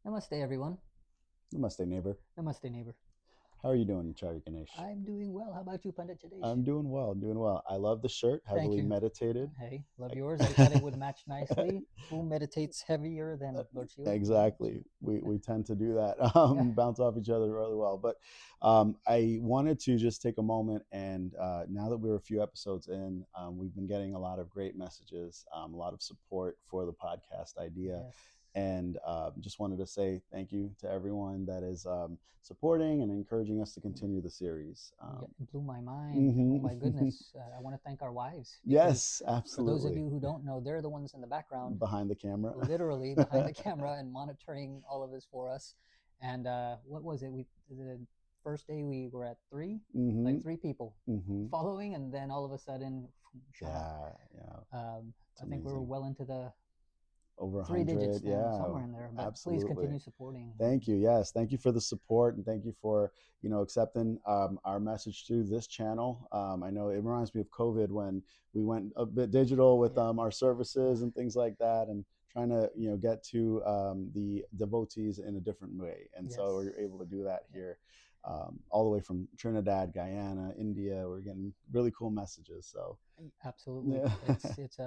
Namaste, everyone. Namaste, neighbor. Namaste, neighbor. How are you doing, Acharya Ganesh? I'm doing well. How about you, Pandit Jadesh? I'm doing well. I'm doing well. I love the shirt. Thank Heavily you. meditated. Hey, love yours. I thought it I- would match nicely. Who meditates heavier than Lord Shiva, right? exactly. We tend to do that. Yeah. Bounce off each other really well. But I wanted to just take a moment and now that we're a few episodes in, we've been getting a lot of great messages, a lot of support for the podcast idea. Yes. And just wanted to say thank you to everyone that is supporting and encouraging us to continue the series. Yeah, it blew my mind. Oh my Mhm. goodness. I want to thank our wives because Yes, for those of absolutely. you who don't know, they're the ones in the background, Behind the camera. literally behind the camera and monitoring all of this for us. And what was it? The first day we were at three, Mm-hmm. like three people Mm-hmm. following, and then all of a sudden shot up. Yeah, yeah. It's I think we're amazing. well into the Over a three hundred. digits now, Yeah, somewhere in there. But please absolutely. continue supporting. Thank you. Yes, thank you for the support and thank you for accepting our message through this channel. I know it reminds me of COVID when we went a bit digital with Yeah, our services and things like that, and trying to get to the devotees in a different way. And yes, so we're able to do that yeah, here, all the way from Trinidad, Guyana, India. We're getting really cool messages. So absolutely. yeah. It's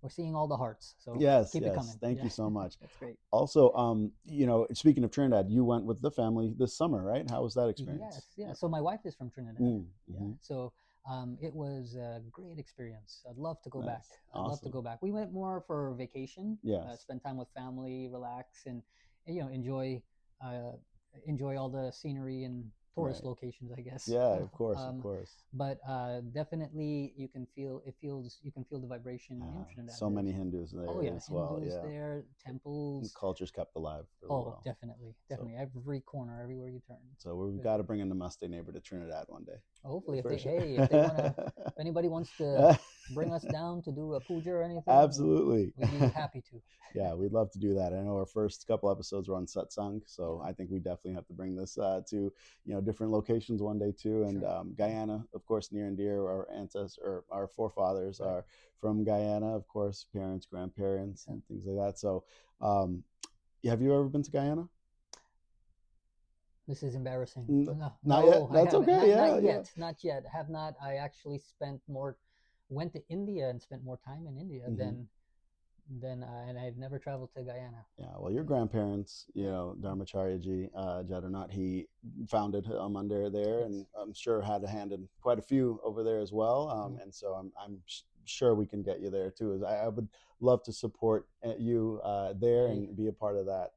we're seeing all the hearts, so Yes, keep it yes. coming. Thank Yeah, you so much. that's great. Also, speaking of Trinidad, you went with the family this summer, right? How was that Yes, experience? yeah. Yeah. So my wife is from Trinidad. Yeah, Mm-hmm. so it was a great experience. I'd love to go back. Nice. I'd love to Awesome. go back. We went more for vacation, Yes. spend time with family, relax, and uh, enjoy all the scenery and tourist Right. locations, I guess. Yeah, of course, of um, course. but definitely you can feel the vibration in Trinidad. So There's many Hindus oh there yeah, as well. Hindus Yeah. there, The temples. culture's kept alive really Oh, well. definitely, So definitely. Every corner, everywhere you turn. so we've It was got to great. bring a Namaste Neighbor to Trinidad one day. Hopefully, For sure. if they wanna, if anybody wants to bring us down to do a puja or anything, Absolutely. we'd be happy to. Yeah, we'd love to do that. I know our first couple episodes were on satsang, so Yeah, I think we definitely have to bring this to different locations one day too. And sure. Yeah, Guyana, of course, near and dear. Our ancestors, or our forefathers, right. are from Guyana, of course, parents, grandparents, Yeah. and things like that. So, um, have you ever been to Guyana? This is embarrassing. No, Not yet. no, I That's haven't. okay. Not Yeah, yeah. yet. Not yet. Have not. I actually went to India and spent more time in India Hmm. and I've never traveled to Guyana. Yeah, well, your Yeah. grandparents, Yeah. Dharmacharya ji, Jadranat, he founded Mandir there, Yes. and I'm sure had a hand in quite a few over there as well. Mm. And so I'm sure we can get you there too. I would love to support you there Hey, and be a part of that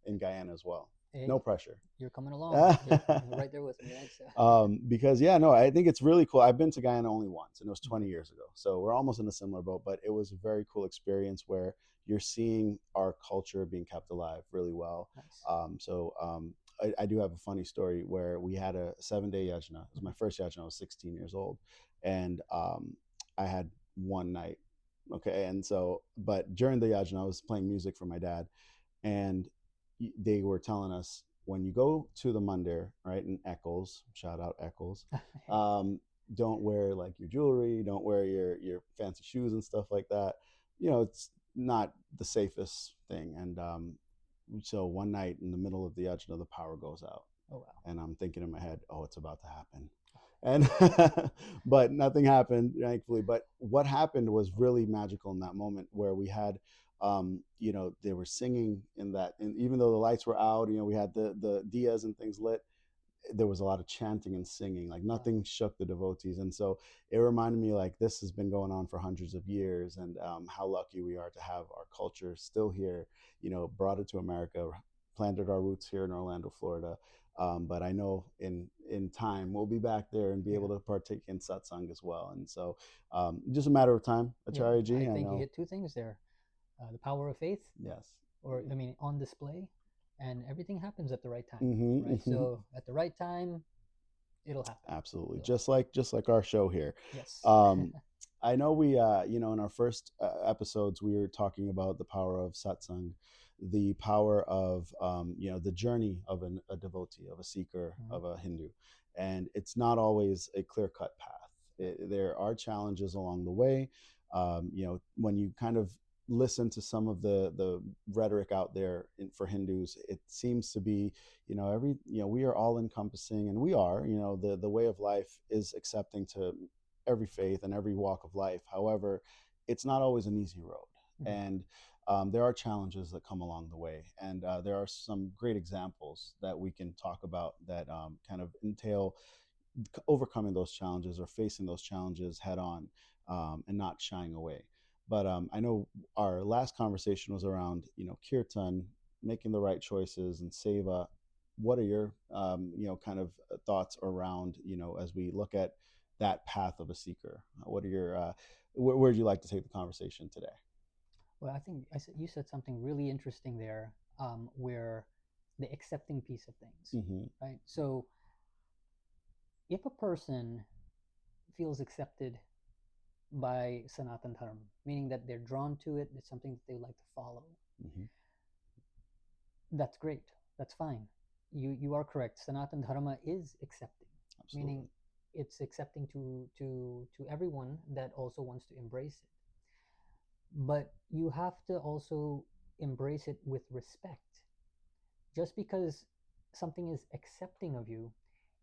in Guyana as well. hey, No pressure. you're coming along. You're right there with me, right? So, Because yeah, no, I think it's really cool. I've been to Guyana only once, and it was mhm. 20 years ago, so we're almost in a similar boat. But it was a very cool experience where you're seeing our culture being kept alive really well. Nice. I do have a funny story where we had a 7 day yajna. It was Mhm. my first yajna. I was 16 years old, and I had one night. Okay, and so but during the yajna, I was playing music for my dad, and they were telling us when you go to the mandir, right, in Eccles, shout out Eccles, Hey, um, don't wear like your jewelry, don't wear your fancy shoes and stuff like that. It's not the safest thing. And so one night in the middle of the yajna, the power goes out, oh wow. and I'm thinking in my head, oh, it's about to happen. And but nothing happened, thankfully. But what happened was really magical in that moment where we had they were singing in that, and even though the lights were out, we had the dias and things lit, there was a lot of chanting and singing, like Wow. nothing shook the devotees. And so it reminded me, like, this has been going on for hundreds of years, and how lucky we are to have our culture still here, brought it to America, planted our roots here in Orlando, Florida. But I know in time we'll be back there and be Yeah. able to partake in satsang as well. And so just a matter of time, Yeah. Acharya I ji. I think you know. hit two things there: the power of faith, Yes. or I mean, on display, and everything happens at the right time, Mm-hmm, right? mm-hmm. So at the right time, it'll happen. Absolutely, It'll just happen. like our show here. Yes. um I know we in our first episodes we were talking about the power of satsang, the power of the journey of a devotee, of a seeker, Mhm. of a Hindu. And it's not always a clear cut path. There are challenges along the way. When you kind of listen to some of the rhetoric out there for Hindus, it seems to be, we are all encompassing, and we are, the way of life is accepting to every faith and every walk of life. However, it's not always an easy road, Mhm. and there are challenges that come along the way, and there are some great examples that we can talk about that kind of entail overcoming those challenges or facing those challenges head on, and not shying away. But I know our last conversation was around, kirtan, making the right choices, and seva. What are your kind of thoughts around, as we look at that path of a seeker? What are your where would you like to take the conversation today? Well, I think you said something really interesting there, where the accepting piece of things, Hmm. right? So if a person feels accepted by Sanatan Dharma, meaning that they're drawn to it, it's something that they like to follow, Hmm. that's great. That's fine. You are correct. Sanatan Dharma is accepting, meaning Absolutely. it's accepting to everyone that also wants to embrace it. But you have to also embrace it with respect. Just because something is accepting of you,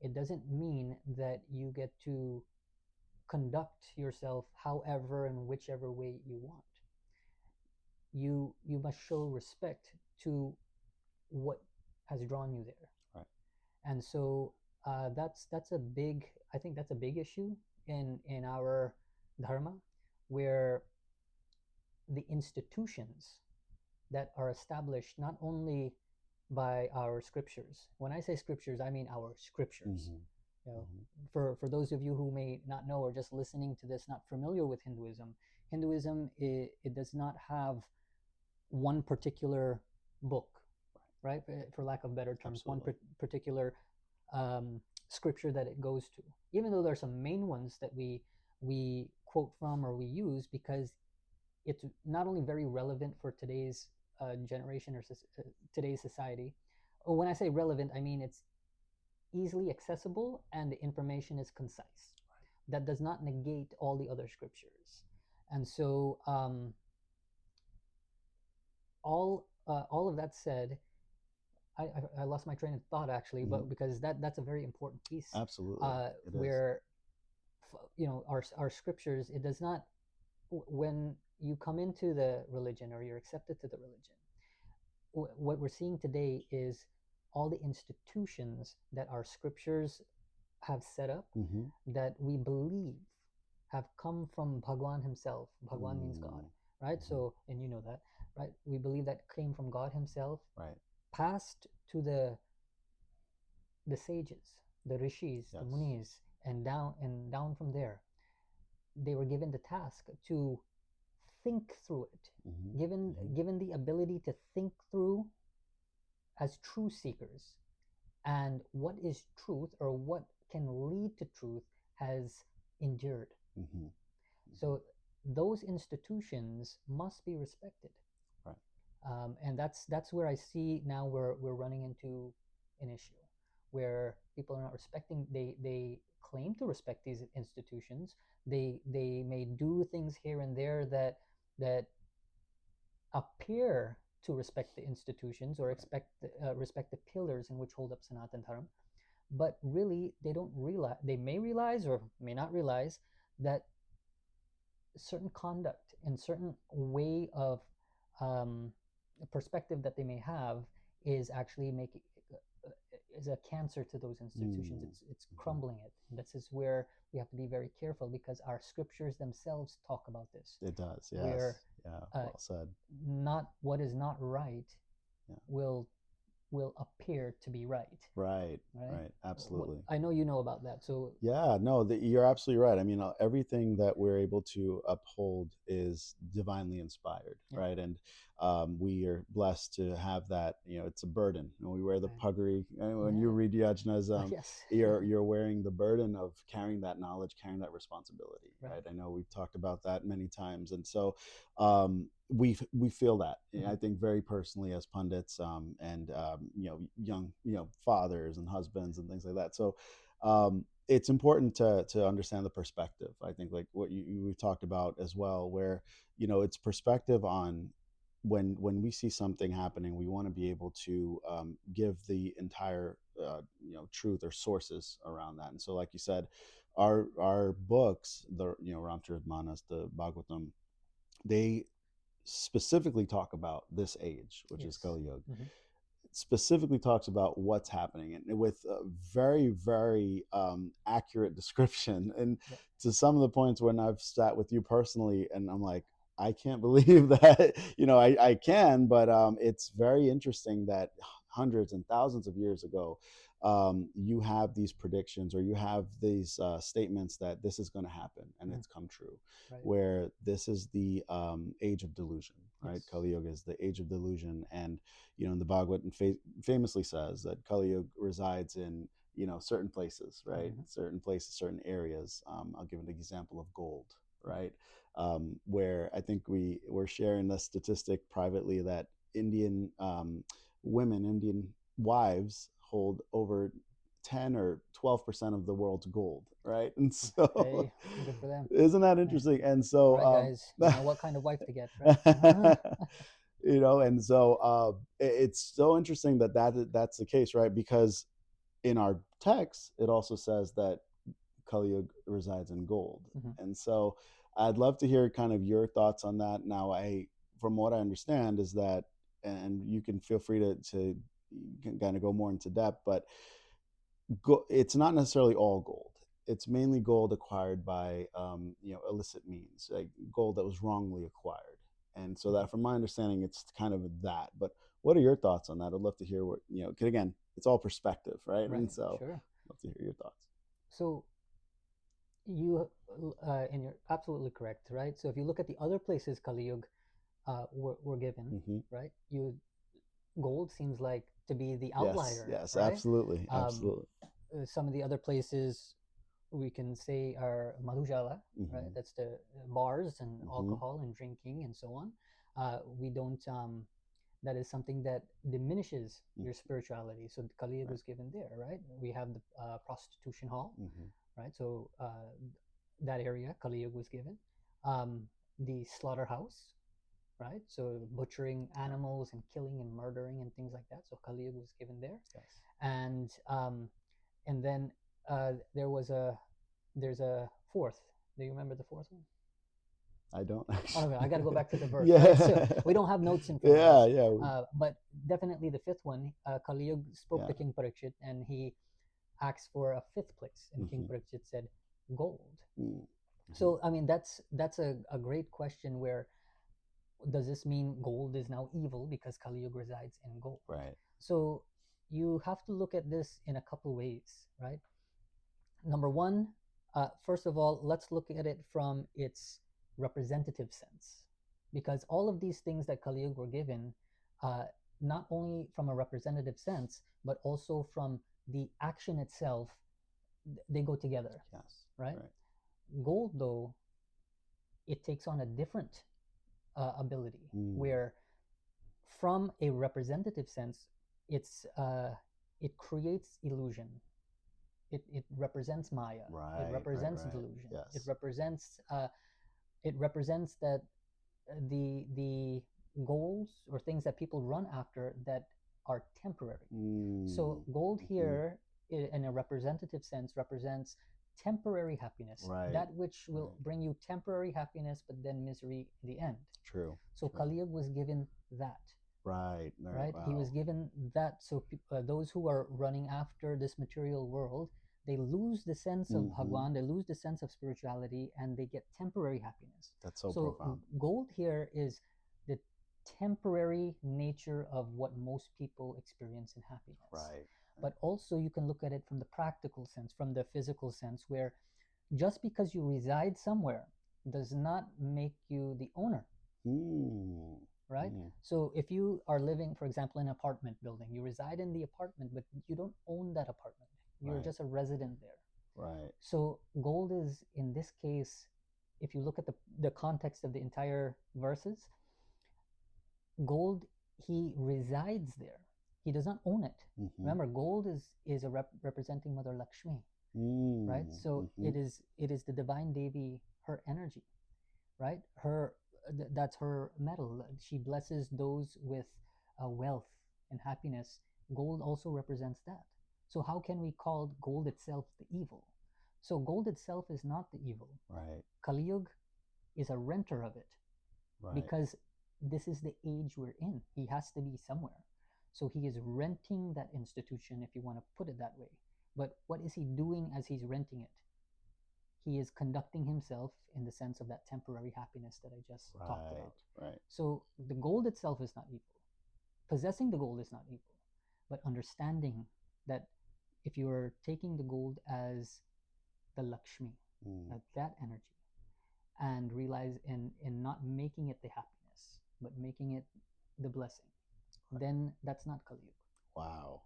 it doesn't mean that you get to conduct yourself however and whichever way you want. You must show respect to what has drawn you there. Right. And so that's a big, I think that's a big issue in our dharma, where the institutions that are established not only by our scriptures. When I say scriptures, I mean our scriptures. Hmm. You know, Hmm. for those of you who may not know or just listening to this, not familiar with Hinduism, it does not have one particular book, right? For lack of better terms, one Absolutely. particular scripture that it goes to. Even though there are some main ones that we quote from or we use, because it's not only very relevant for today's generation or today's society. When I say relevant, I mean it's easily accessible and the information is concise. That does not negate all the other scriptures. And so, all of that said, I lost my train of thought actually, Hmm. but because that's a very important piece, Absolutely. It is. where our scriptures, it does not, when you come into the religion or you're accepted to the religion, what we're seeing today is all the institutions that our scriptures have set up, Hmm. that we believe have come from Bhagwan himself. Bhagwan means God, right? Mm-hmm. So, and you know that, right? We believe that came from God himself, Right. passed to the sages, the rishis, the Yes. munis, and down from there. They were given the task to think through it, Hmm. given Hmm. given the ability to think through as true seekers, and what is truth or what can lead to truth has endured. Hmm. Hmm. So those institutions must be respected. Right. And that's where I see now we're running into an issue where people are not respecting. They claim to respect these institutions. They may do things here and there that appear to respect the institutions or Right. respect the pillars in which hold up Sanatan Dharma, but really they don't realize. They may realize or may not realize that certain conduct and certain way of um, perspective that they may have is actually making is a cancer to those institutions. Mm. It's Hmm. crumbling it. And this is where we have to be very careful, because our scriptures themselves talk about this, It does. where Yes. Yeah. uh, Well said. not what is not right Yeah. will will appear to be right. Right. Right. Right. Absolutely. I know you know about that. So Yeah, no, you're absolutely right. I mean, everything that we're able to uphold is divinely inspired, yeah. right? And we are blessed to have that. It's a burden. We wear the Right. puggery. And when you Yeah. read Yajnas, Yes. you're wearing the burden of carrying that knowledge, carrying that responsibility, Right. right? I know we've talked about that many times, and so we feel that. I Mhm. think very personally as pundits, and young fathers and husbands and things like that. So It's important to understand the perspective. I think like what we talked about as well, where it's perspective on when we see something happening, we want to be able to give the entire truth or sources around that. And so, like you said, our books, the Ramcharitmanas, the Bhagavatam, they specifically talk about this age, which is Yes. Kali Yuga. Mm-hmm. Specifically talks about what's happening, and with a very, very accurate description. And Yep. to some of the points when I've sat with you personally, and I'm like, I can't believe that. I can, but it's very interesting that hundreds and thousands of years ago, you have these predictions, or you have these statements that this is going to happen, and Mm-hmm. it's come true. Right. Where this is the age of delusion, right? Yes. Kali Yuga is the age of delusion, and in the Bhagavatam famously says that Kali Yuga resides in certain places, right? Mm-hmm. Certain places, certain areas. I'll give an example of gold, right? Where I think we're sharing the statistic privately that Indian women, Indian wives, hold over 10 or 12% of the world's gold, right? And so, Hey, good for them. isn't that Yeah. interesting? And All so, right, guys, you know what kind of wife to get, right? and so it's so interesting that's the case, right? Because in our text it also says that Kali Yuga resides in gold. Mm-hmm. And so I'd love to hear kind of your thoughts on that. Now, from what I understand is that, and you can feel free to kind of go more into depth, but it's not necessarily all gold. It's mainly gold acquired by illicit means, like gold that was wrongly acquired. And so Mm-hmm. that, from my understanding, it's kind of that. But what are your thoughts on that? I'd love to hear what Cause again, it's all perspective, right? And Right, so, sure. I'd love to hear your thoughts. So you, and you're absolutely correct, right? So if you look at the other places Kali Yuga were given, Mm-hmm. right? Gold seems like to be the Yes, outlier, yes, right? absolutely, Um, absolutely. some of the other places we can say are Madhujala, right? Mm-hmm. That's the bars and Mm-hmm. alcohol and drinking and so on. We don't. That is something that diminishes your Mm-hmm. spirituality. So Kali Yuga Right. was given there, right? We have the prostitution hall, Mm-hmm. right? So that area Kali Yuga was given. Um, the slaughterhouse, right? So butchering Yeah. animals and killing and murdering and things like that. So Kali Yuga was given there, Yes. and then there's a fourth. Do you remember the fourth one? I don't Oh no, actually. I got to go back to the verse, right? So Yeah. we don't have notes in front of Yeah, us, yeah, but definitely the fifth one. Kali Yuga spoke yeah. to King Parikshit, and he asked for a fifth place, and King Mm-hmm. Parikshit said gold. Mm-hmm. So I mean that's a great question. Where does this mean gold is now evil because Kali Yuga resides in gold? Right. So you have to look at this in a couple ways, right? Number one, first of all, let's look at it from its representative sense, because all of these things that Kali Yuga were given, uh, not only from a representative sense, but also from the action itself, they go together, Yes. right? Right. Gold, though, it takes on a different ability, Mm. where from a representative sense, it creates illusion. It represents Maya. It Right. Right. represents Right. delusion. It Yes. represents that the goals or things that people run after that are temporary. So Mm. gold Hmm. here, in a representative sense, represents temporary happiness, Right. that which will Right. bring you temporary happiness, but then misery in the end. True. So True. Kali Yuga was given that, Right. Right. right? He was Wow. given that. So those who are running after this material world, they lose the sense of Mm-hmm. Bhagwan, they lose the sense of spirituality, and they get temporary happiness. That's so So profound. gold here is the temporary nature of what most people experience in happiness. Right. But also you can look at it from the practical sense, from the physical sense, where just because you reside somewhere does not make you the owner, Mm. right? Mm. So if you are living, for example, in an apartment building, you reside in the apartment, but you don't own that apartment. You're Right. just a resident there. Right. So gold is, in this case, if you look at the context of the entire verses, gold, he resides there. He does not own it. Mm-hmm. Remember, gold is representing Mother Lakshmi. right? So Mm-hmm. it is the divine Devi, her energy, right? That's her metal. She blesses those with wealth and happiness. Gold also represents that. So how can we call gold itself the evil? So gold itself is not the evil. Right. Kali Yuga is a renter of it, Right. because this is the age we're in. He has to be somewhere. So he is renting that institution, if you want to put it that way. But what is he doing as he's renting it? He is conducting himself in the sense of that temporary happiness that I just talked Right. about. Right. So the gold itself is not evil. Possessing the gold is not evil. But understanding that if you are taking the gold as the Lakshmi, Mm. that energy, and realize in not making it the happiness, but making it the blessing, then that's not Kali Yuga. Wow.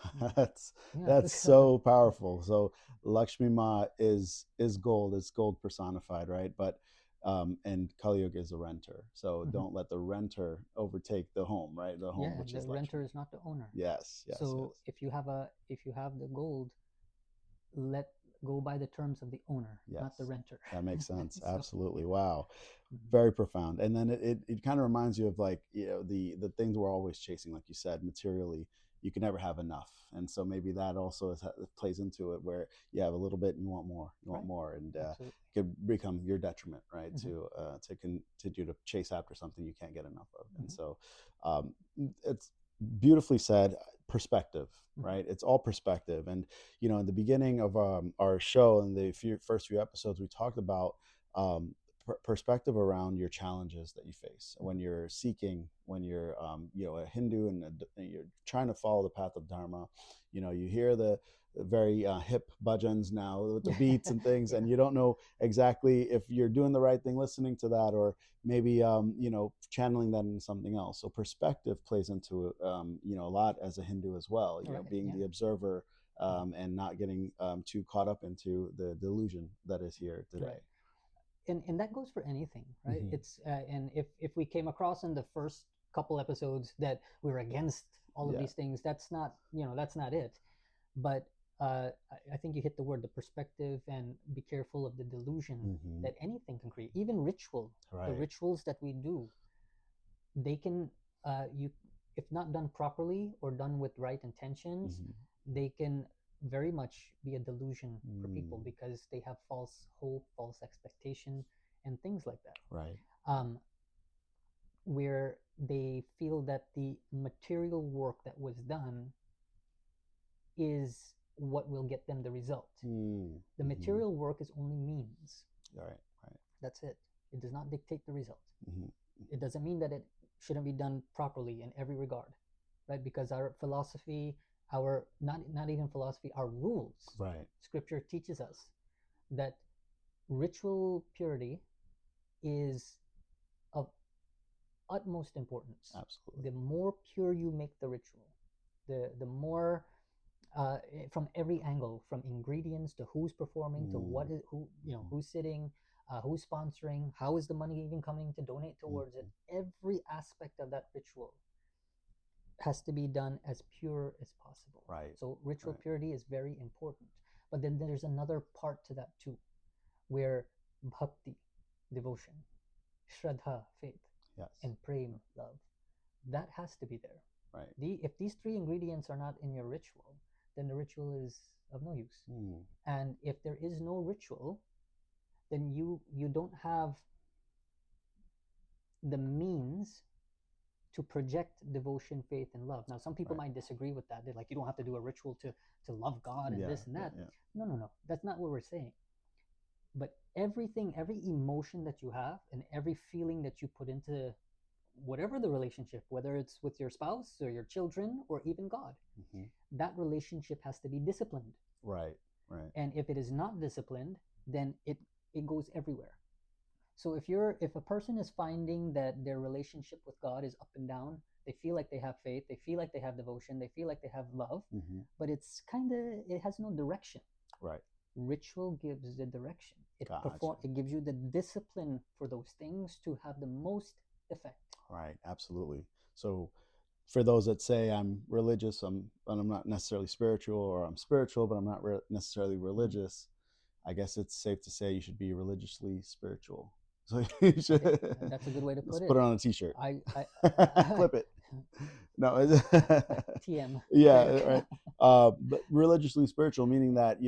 Mm. that's Yeah. that's so powerful. So Lakshmi Ma is gold, it's gold personified, right? But and Kali Yuga is a renter. So Mhm. don't let the renter overtake the home, right? The home, Yeah, which the is renter Lakshmi. is not the owner. Yes, yes, yes. So if you have the gold, let go by the terms of the owner, not the Yes. renter. That makes sense. So Absolutely. Wow. mhm. Very profound. And then it kind of reminds you of, like, the things we're always chasing, like you said, materially. You can never have enough, and so maybe that also plays into it, where you have a little bit and you want more, Right, and absolutely. it could become your detriment, right? Hmm. To continue to chase after something you can't get enough of. And Hmm. so um, it's beautifully said. Perspective, Hmm. right? It's all perspective. And in the beginning of our show, in the first few episodes, we talked about um, perspective around your challenges that you face when Hmm. you're seeking, when you're a Hindu, and you're trying to follow the path of Dharma. You hear the very hip bhajans now with the beats and things, Yeah, and you don't know exactly if you're doing the right thing listening to that, or maybe channeling that into something else. So perspective plays into a lot as a Hindu as well, right, being yeah. the observer, Hmm. and not getting too caught up into the delusion that is here today. Right. And that goes for anything, right? Hmm. It's and if we came across in the first couple episodes that we're against all of Yeah. these things, that's not it. But I think you hit the word, the perspective, and be careful of the delusion Hmm. that anything can create. Even ritual, the Right. rituals that we do, they can you if not done properly or done with right intentions, Hmm. they can very much be a delusion for people, Mm. because they have false hope, false expectation, and things like that. Right. um, where they feel that the material work that was done is what will get them the result. Mm. The Hmm. material work is only means. Right. Right. That's it. It does not dictate the result. Hmm. It doesn't mean that it shouldn't be done properly in every regard, right? Because our philosophy, our not even philosophy, our rules, Right. scripture teaches us that ritual purity is of utmost importance. Absolutely. The more pure you make the ritual, the more from every angle, from ingredients to who's performing to Mm. who's sitting, who's sponsoring, how is the money even coming to donate towards it. Hmm. Every aspect of that ritual has to be done as pure as possible. Right. So ritual Right. purity is very important. But then there's another part to that too, where bhakti, devotion, shraddha, faith, Yes. and prem, love, that has to be there. Right. If these three ingredients are not in your ritual, then the ritual is of no use. Mm. And if there is no ritual, then you don't have the means to project devotion, faith, and love. Now, some people Right. might disagree with that. They're like, you don't have to do a ritual to love God and Yeah. this and Yeah. that. Yeah. No, no, no. That's not what we're saying. But everything, every emotion that you have, and every feeling that you put into whatever the relationship, whether it's with your spouse or your children or even God, Hmm. that relationship has to be disciplined. Right. Right. And if it is not disciplined, then it goes everywhere. So if a person is finding that their relationship with God is up and down, they feel like they have faith, they feel like they have devotion, they feel like they have love, Hmm. but it has no direction. Right. Ritual gives the direction. Gotcha. It gives you the discipline for those things to have the most effect. Right. Absolutely. So for those that say I'm religious, but I'm not necessarily spiritual, or I'm spiritual but I'm not necessarily Mhm. religious, I guess it's safe to say you should be religiously spiritual. So you should Okay, that's a good way to let's put put it. it on a T-shirt. I Clip it. No, TM. yeah, Okay, okay. right. But religiously spiritual, meaning that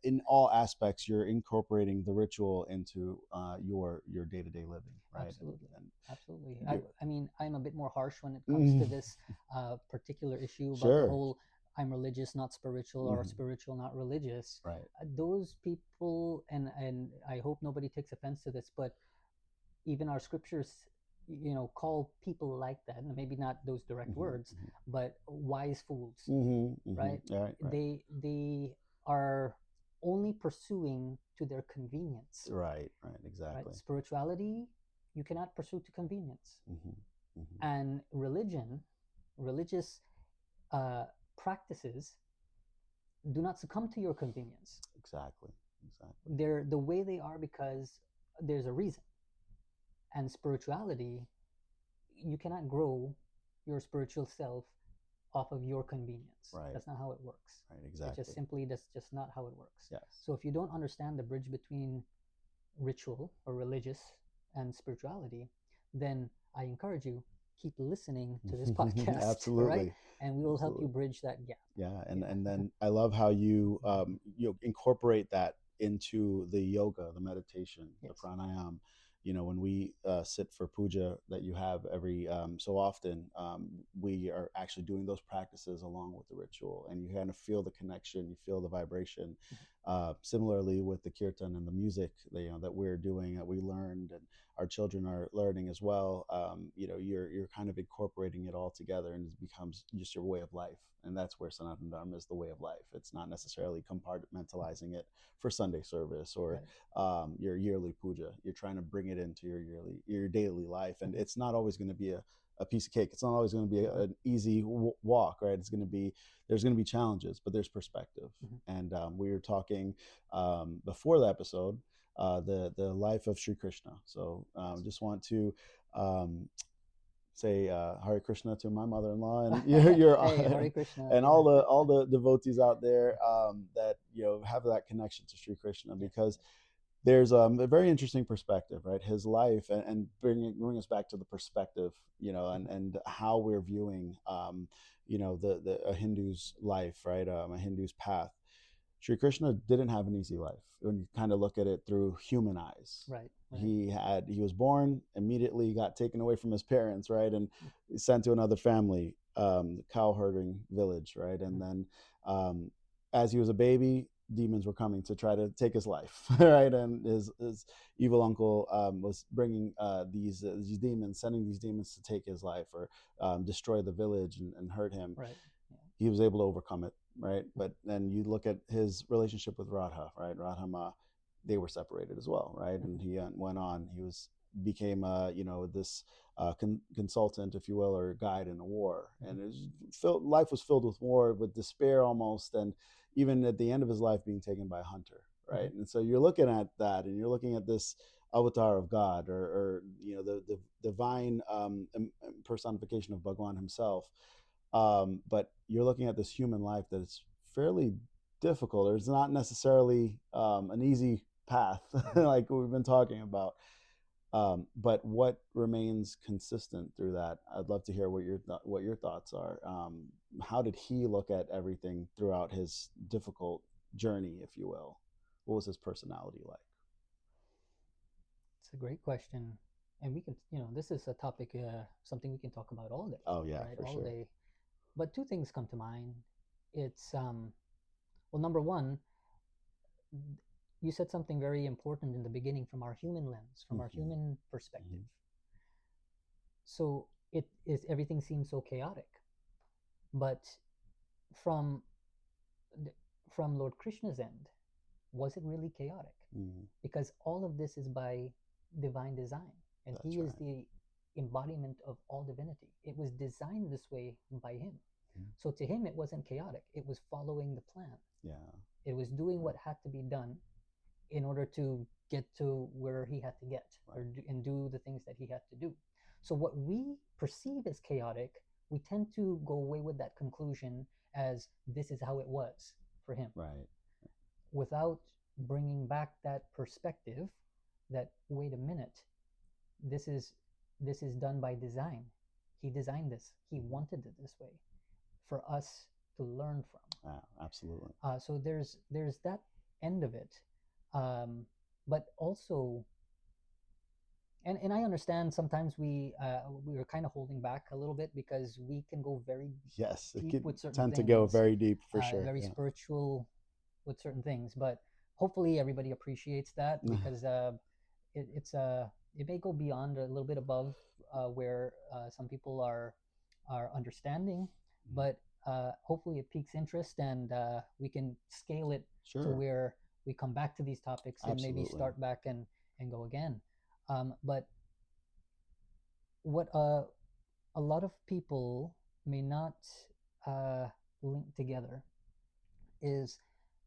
in all aspects, you're incorporating the ritual into your day to day living, right? Absolutely, And absolutely. you're, I mean, I'm a bit more harsh when it comes to this particular issue about the sure. whole I'm religious, not spiritual, or Hmm. spiritual, not religious. Right. Those people, and I hope nobody takes offense to this, but even our scriptures, call people like that, and maybe not those direct Hmm. words, but wise fools, Hmm. Hmm. right? Right. Right. They are only pursuing to their convenience, Right. Right. right? Exactly. Spirituality, you cannot pursue to convenience. Hmm. Hmm. And religious uh, practices do not succumb to your convenience. Exactly. Exactly. They're the way they are because there's a reason. And spirituality, you cannot grow your spiritual self off of your convenience. Right. That's not how it works. Right. It just Exactly. simply, that's just not how it works. Yes. So if you don't understand the bridge between ritual or religious and spirituality, then I encourage you, keep listening to this podcast, all right? Absolutely. And we will help you Absolutely. bridge that gap. Yeah, Yeah. and then I love how you incorporate that into the yoga, the meditation, the Yes. pranayam. When we sit for puja that you have every so often, we are actually doing those practices along with the ritual, and you kind of feel the connection, you feel the vibration. Similarly with the kirtan and the music that we're doing, that we learned, and our children are learning as well. You're kind of incorporating it all together, and it becomes just your way of life. And that's where Sanatana Dharma is the way of life. It's not necessarily compartmentalizing it for Sunday service or Right. your yearly puja. You're trying to bring it into your daily life, and it's not always going to be a piece of cake. It's not always going to be No. an easy walk, right? There's going to be challenges, but there's perspective. And we were talking before the episode, the life of Shri Krishna. So Yes. just want to um, say Hare Krishna to my mother-in-law and your Hey, Hare Krishna. and Yeah. all the devotees out there that have that connection to Sri Krishna, Yes. because there's a very interesting perspective, right? His life, and bring us back to the perspective, and how we're viewing, the a Hindu's life, right? A Hindu's path. Sri Krishna didn't have an easy life when you kind of look at it through human eyes. Right. Right. He was born, immediately got taken away from his parents, right, and sent to another family, cow herding village, right, and then um, as he was a baby, demons were coming to try to take his life, right, and his evil uncle was bringing these demons, sending these demons to take his life or destroy the village and hurt him. Right. Yeah. He was able to overcome it, right? But then you look at his relationship with Radha, right? Radha, they were separated as well, right? And he went on. Became this consultant, if you will, or guide in a war, and life was filled with war, with despair almost, and even at the end of his life being taken by a hunter, right? And so you're looking at that, and you're looking at this avatar of God, or the divine personification of Bhagwan himself, but you're looking at this human life that is fairly difficult. It's not necessarily an easy path, like we've been talking about. But what remains consistent through that? I'd love to hear what your thoughts are. How did he look at everything throughout his difficult journey, if you will? What was his personality like? It's a great question. And we can, this is a topic, something we can talk about all day, Oh yeah, right? for All sure. day. But two things come to mind. It's, well, number one, you said something very important in the beginning, from our human lens, from our Mm-hmm. human perspective. Mm-hmm. So it is, everything seems so chaotic. But from from Lord Krishna's end, was it really chaotic? Mm-hmm. Because all of this is by divine design, and That's he is right. the embodiment of all divinity. It was designed this way by him. Mm-hmm. So to him, it wasn't chaotic. It was following the plan. Yeah. It was doing Right. what had to be done in order to get to where he had to get, Right. and do the things that he had to do. So what we perceive as chaotic we tend to go away with that conclusion as this is how it was for him, Right. without bringing back that perspective that, wait a minute, this is done by design. He designed this. He wanted it this way for us to learn from. Absolutely. So there's that end of it, but also, and I understand sometimes we are kind of holding back a little bit because we can go very Yes, it deep could with certain tend to things, go very deep for sure. very Yeah. spiritual with certain things. But hopefully everybody appreciates that, because it may go beyond, a little bit above where some people are understanding, but hopefully it piques interest, and we can scale it to Sure. where we come back to these topics and maybe Absolutely. start back and go again. But what a lot of people may not link together is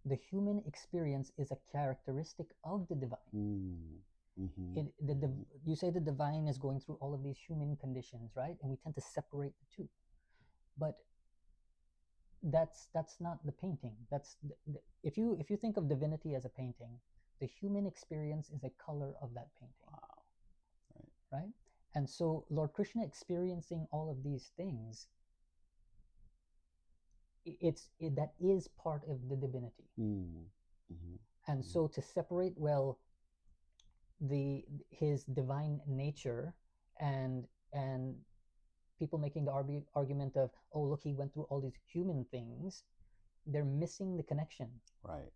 the human experience is a characteristic of the divine. You say the divine is going through all of these human conditions, right? And we tend to separate the two, but that's not the painting. That's if you think of divinity as a painting, the human experience is a color of that painting. Wow. Right? And so Lord Krishna experiencing all of these things, that is part of the divinity. And so to separate, well, his divine nature and people making the argument of, oh, look, he went through all these human things, they're missing the connection. Right.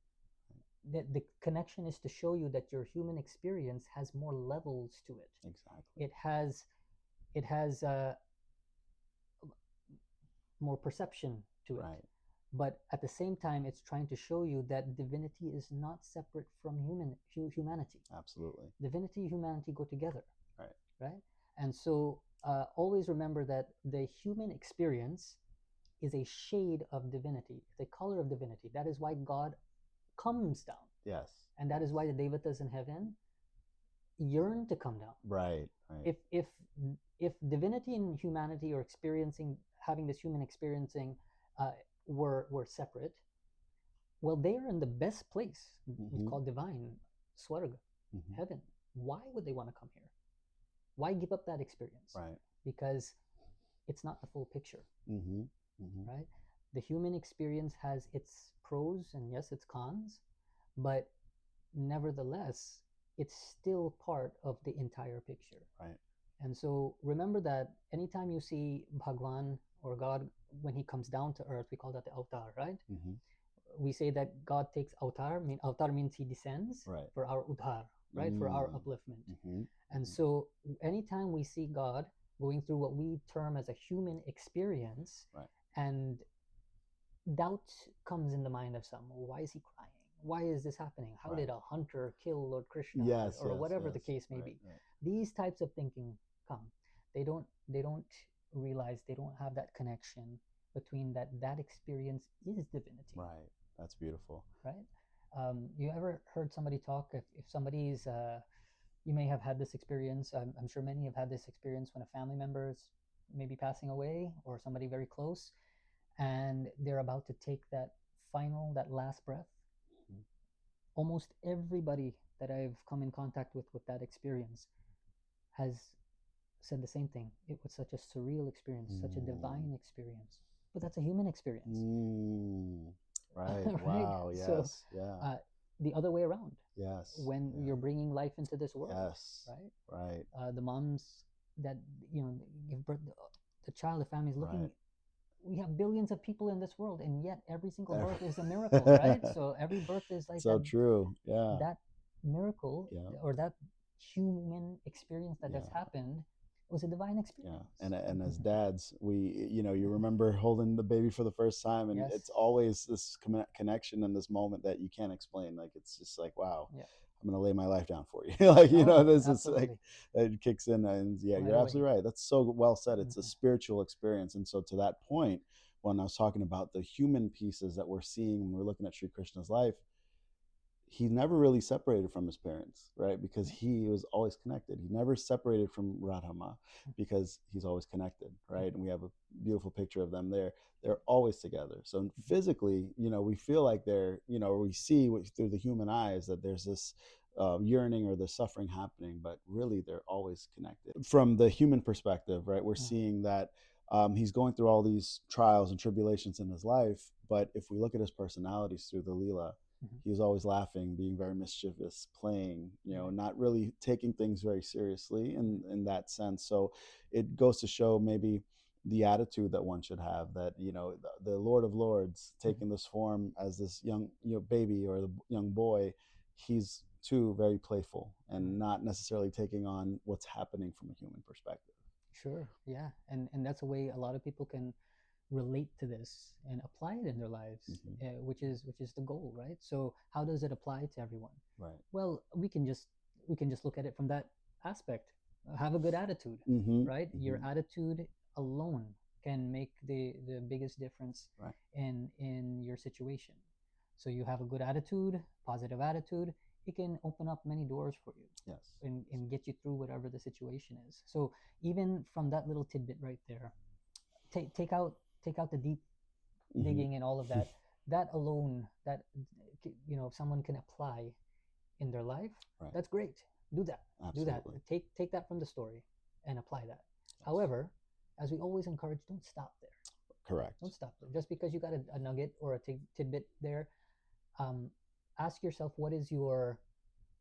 The connection is to show you that your human experience has more levels to it. Exactly. It has more perception to it. Right. But at the same time, it's trying to show you that divinity is not separate from humanity. Absolutely. Divinity and humanity go together. Right. Right? And so always remember that the human experience is a shade of divinity, the color of divinity. That is why God comes down. Yes. And that is why the Devatas in heaven yearn to come down. Right. Right. If divinity and humanity are having this human experiencing were separate, well, they are in the best place. It's called divine, swarga, heaven. Why would they want to come here? Why give up that experience? Right. Because it's not the full picture. Right? The human experience has its pros and yes, its cons, but nevertheless, it's still part of the entire picture. Right. And so remember that anytime you see Bhagwan or God, when he comes down to earth, we call that the avatar, right? We say that God takes avatar. Avatar means he descends, right, for our udhar, right? For our upliftment. And so anytime we see God going through what we term as a human experience, right, and doubt comes in the mind of some. Well, why is he crying? Why is this happening? How did a hunter kill Lord Krishna? Or whatever the case may be. Right. These types of thinking come. They don't realize, they don't have that connection between that experience is divinity. Right. That's beautiful. Right. You ever heard somebody talk, if somebody's you may have had this experience, I'm sure many have had this experience, when a family member is maybe passing away, or somebody very close, and they're about to take that last breath. Almost everybody that I've come in contact with that experience has said the same thing. It was such a surreal experience, such a divine experience. But that's a human experience. Right. Right? Wow. Yes. So, yeah. The other way around. Yes. When you're bringing life into this world. Yes. Right. Right. The moms that give birth, the child, the family is looking. Right. We have billions of people in this world, and yet every single birth is a miracle, right? So every birth is like so true. Yeah. That miracle, or that human experience that has happened, was a divine experience. Yeah. And as dads, we, you remember holding the baby for the first time, and it's always this connection and this moment that you can't explain. Like, it's just like, wow. Yeah. I'm going to lay my life down for you. Like, this absolutely. Is like, it kicks in, and you're absolutely right. That's so well said. It's a spiritual experience. And so to that point, when I was talking about the human pieces that we're seeing when we're looking at Shri Krishna's life, he never really separated from his parents, right? Because he was always connected. He never separated from Radhama because he's always connected, right? And we have a beautiful picture of them there. They're always together. So physically, we feel like they're, we see through the human eyes that there's this yearning or the suffering happening, but really they're always connected. From the human perspective, right, we're seeing that he's going through all these trials and tribulations in his life, but if we look at his personalities through the Leela, he was always laughing, being very mischievous, playing, not really taking things very seriously in that sense. So it goes to show maybe the attitude that one should have, that the Lord of Lords taking this form as this young baby or the young boy, he's too very playful and not necessarily taking on what's happening from a human perspective. Sure, yeah, and that's a way a lot of people can relate to this and apply it in their lives, which is the goal, right? So how does it apply to everyone? Right. Well, we can just look at it from that aspect. Have a good attitude, right? Your attitude alone can make the biggest difference Right. in your situation. So you have a good attitude, positive attitude, it can open up many doors for you. Yes. And get you through whatever the situation is. So even from that little tidbit right there, take out the deep digging and all of that. That alone, that if someone can apply in their life, Right. that's great. Do that. Absolutely. Do that. Take that from the story and apply that. Yes. However, as we always encourage, don't stop there. Correct. Don't stop there. Just because you got a nugget or a tidbit there, ask yourself, what's your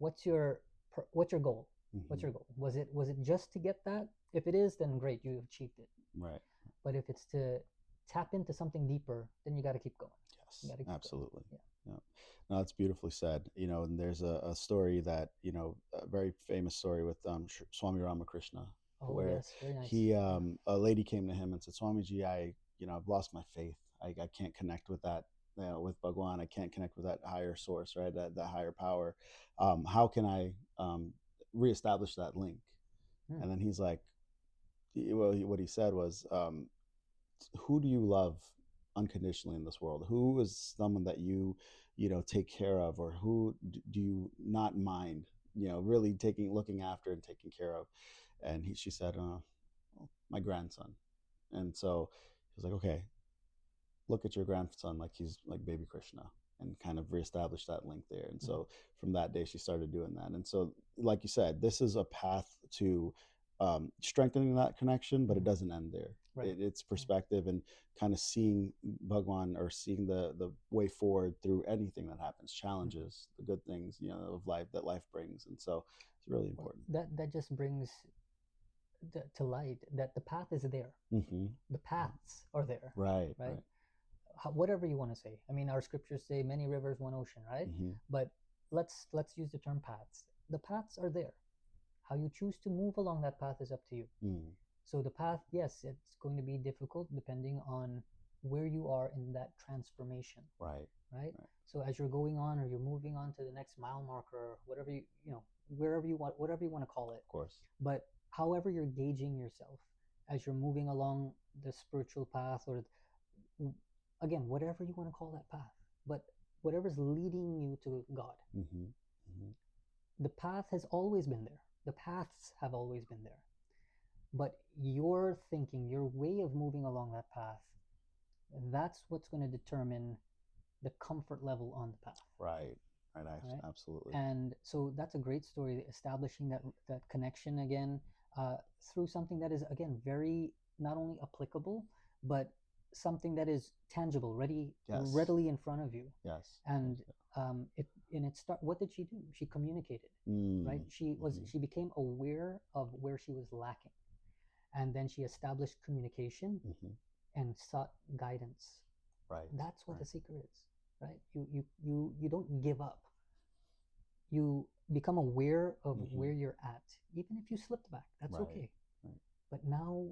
goal? What's your goal? Was it just to get that? If it is, then great, you achieved it. Right. But if it's to tap into something deeper, then you got to keep going. Yes, absolutely. Yeah. No, that's beautifully said. And there's a story that, a very famous story with Swami Ramakrishna, where yes, very nice. he, a lady came to him and said, Swamiji, I've lost my faith. I can't connect with that, with Bhagwan. I can't connect with that higher source, right? That higher power. How can I reestablish that link? And then he's like, well, what he said was, who do you love unconditionally in this world? Who is someone that you take care of, or who do you not mind, really looking after and taking care of? And she said, my grandson. And so he was like, okay, look at your grandson like he's like baby Krishna, and kind of reestablish that link there. And so from that day, she started doing that. And so, like you said, this is a path to strengthening that connection, but it doesn't end there. Right. It's perspective and kind of seeing Bhagwan, or seeing the way forward through anything that happens, challenges, the good things, of life that life brings. And so it's really important. That just brings to light that the path is there. The paths are there. Right. Whatever you want to say. I mean, our scriptures say many rivers, one ocean, right? But let's use the term paths. The paths are there. How you choose to move along that path is up to you. So the path, yes, it's going to be difficult depending on where you are in that transformation. Right. So as you're going on, or you're moving on to the next mile marker, or whatever wherever you want, whatever you want to call it. Of course. But however you're gauging yourself as you're moving along the spiritual path, or again, whatever you want to call that path, but whatever's leading you to God. The path has always been there. The paths have always been there. But your thinking, your way of moving along that path, that's what's going to determine the comfort level on the path. Right. Absolutely. And so that's a great story, establishing that connection again through something that is, again, very not only applicable, but something that is tangible, readily in front of you. Yes. And what did she do? She communicated, right? She became aware of where she was lacking, and then she established communication and sought guidance. Right. That's what the secret is, right? You don't give up. You become aware of where you're at, even if you slipped back. That's okay. Right. But now,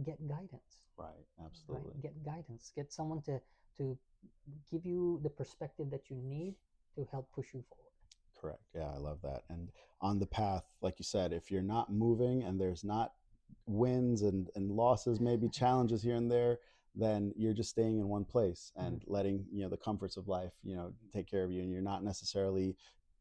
get guidance. Right. Absolutely. Right? Get guidance. Get someone to give you the perspective that you need to help push you forward. Correct. Yeah, I love that. And on the path, like you said, if you're not moving and there's not wins and losses, maybe challenges here and there, then you're just staying in one place and Mm-hmm. letting, the comforts of life, take care of you, and you're not necessarily,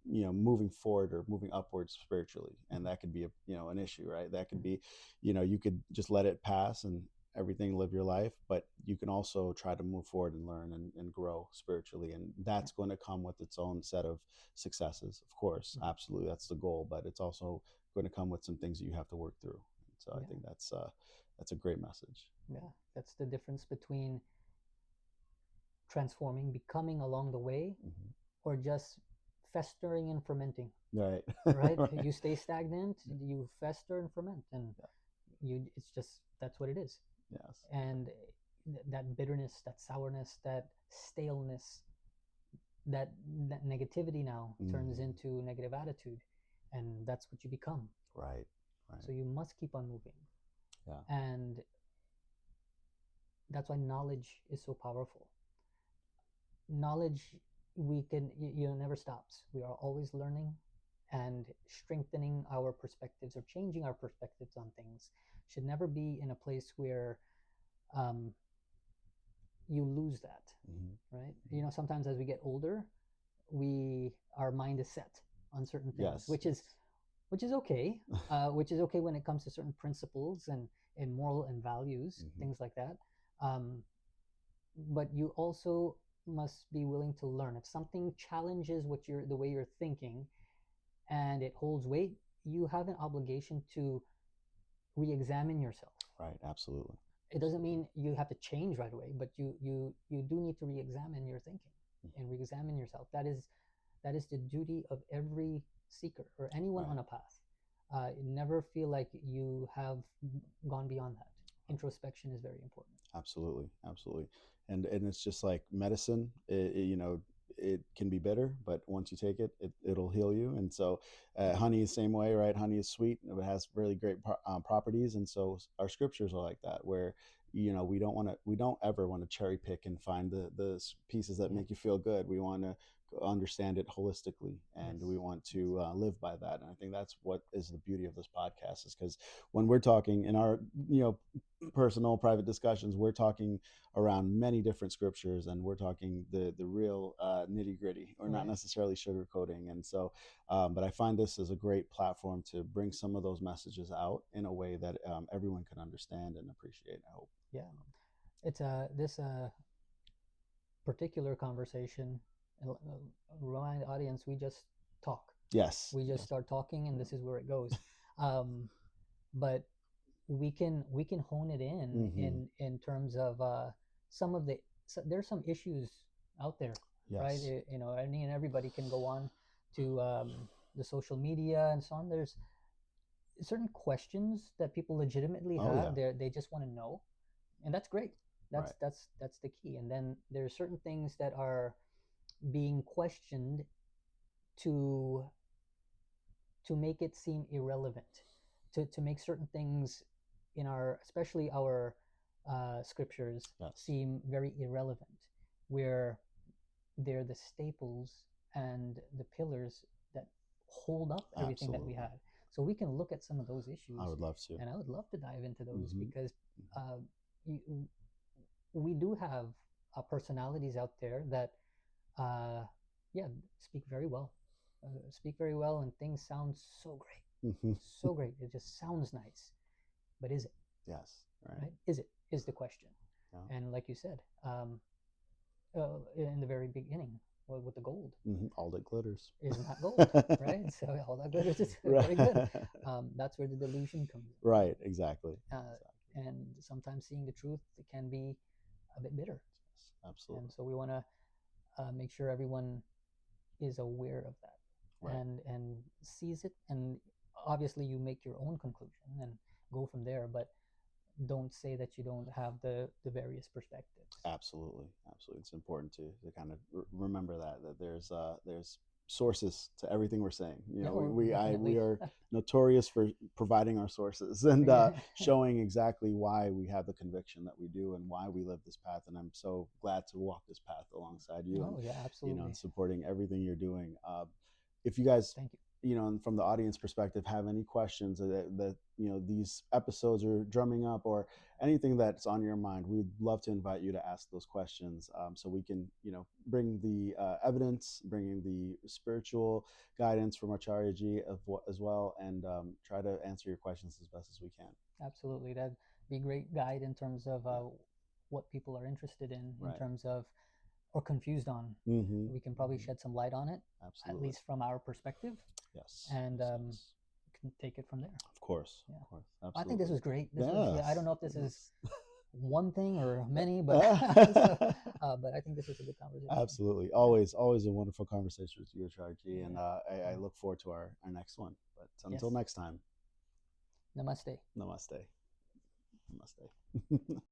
moving forward or moving upwards spiritually. And that could be an issue, right? That could be, you could just let it pass and everything, live your life, but you can also try to move forward and learn and grow spiritually, and Yeah. that's going to come with its own set of successes, of course. Mm-hmm. Absolutely, that's the goal, but it's also going to come with some things that you have to work through. So I Yeah. think that's a great message. Yeah. That's the difference between transforming, becoming along the way, Mm-hmm. or just festering and fermenting. Right. Right? Right. You stay stagnant, you fester and ferment, and Yeah. it's just, that's what it is. Yes. And that bitterness, that sourness, that staleness, that that negativity now turns Mm-hmm. into negative attitude, and that's what you become. Right. So Right. you must keep on moving, Yeah. and that's why knowledge is so powerful. Knowledge, we can, never stops. We are always learning, and strengthening our perspectives or changing our perspectives on things should never be in a place where um, you lose that. Mm-hmm. Right? Sometimes as we get older, our mind is set on certain things, Yes. which is okay. Which is okay when it comes to certain principles and moral and values, Mm-hmm. things like that. um, but you also must be willing to learn. If something challenges the way you're thinking, and it holds weight, you have an obligation to re-examine yourself. Right. Absolutely. It doesn't mean you have to change right away, but you do need to re-examine your thinking and re-examine yourself. That is the duty of every seeker or anyone Right. on a path. Never feel like you have gone beyond that. Introspection is very important. Absolutely, absolutely, and it's just like medicine. It can be bitter, but once you take it, it'll heal you. And so, honey is the same way, right? Honey is sweet, it has really great properties, and so our scriptures are like that, where we don't ever want to cherry pick and find the pieces that Yeah. make you feel good. We want to understand it holistically, and Yes. we want to live by that. And I think that's what is the beauty of this podcast, is because when we're talking in our personal private discussions, we're talking around many different scriptures, and we're talking the real nitty gritty. We're not Right. necessarily sugarcoating. And so but I find this is a great platform to bring some of those messages out in a way that everyone can understand and appreciate, I hope. Yeah. It's this particular conversation. Remind the audience, we just talk. Yes. We just Yes. start talking, and this is where it goes. Um, but we can hone it in Mm-hmm. in terms of some of the there's some issues out there, right? Yes. I mean, everybody can go on to the social media and so on. There's certain questions that people legitimately Oh yeah. have. They just want to know, and that's great. That's Right. that's that's the key. And then there's certain things that are being questioned to make it seem irrelevant, to make certain things in especially our scriptures Yes. seem very irrelevant, where they're the staples and the pillars that hold up everything that we Absolutely. have. So we can look at some of those I issues, would love to. and I would love to dive into those, Mm-hmm. because you, we do have personalities out there that uh, yeah, speak very well. Speak very well, and things sound so great, Mm-hmm. so great. It just sounds nice, but is it? Yes. Right. Right? Is it? Is the question. Yeah. And like you said, in the very beginning, with the gold, Mm-hmm. All that glitters. is not gold, right? So all that glitters is very good. Right. That's where the delusion comes Right. Exactly. in, Exactly. and sometimes seeing the truth, it can be a bit bitter. Yes. And Absolutely. so we want to make sure everyone is aware of that, Right. and sees it. And obviously you make your own conclusion and go from there, but don't say that you don't have the various perspectives. Absolutely, absolutely. It's important to kind of remember that there's sources to everything we're saying. Yeah, We definitely. are notorious for providing our sources and Yeah. showing exactly why we have the conviction that we do and why we live this path. And I'm so glad to walk this path alongside you, and Oh yeah, and absolutely. supporting everything you're doing. If you guys Thank you. you know, and from the audience perspective, have any questions that you know these episodes are drumming up, or anything that's on your mind, we'd love to invite you to ask those questions, so we can, you know, bring the evidence, bringing the spiritual guidance from Acharya Ji as well, and try to answer your questions as best as we can. Absolutely, that'd be a great guide in terms of what people are interested in Right. terms of, or confused on. Mm-hmm. We can probably shed some light on it, Absolutely. at least from our perspective. Yes. And Yes. can take it from there. Of course. Yeah. Of course. I think this Absolutely. was great. This Yes. was, I don't know if this is one thing or many, but but I think this was a good conversation. Absolutely. Always a wonderful conversation with you, Acharya Ji, and I look forward to our next one. But until next time. Namaste. Namaste. Namaste.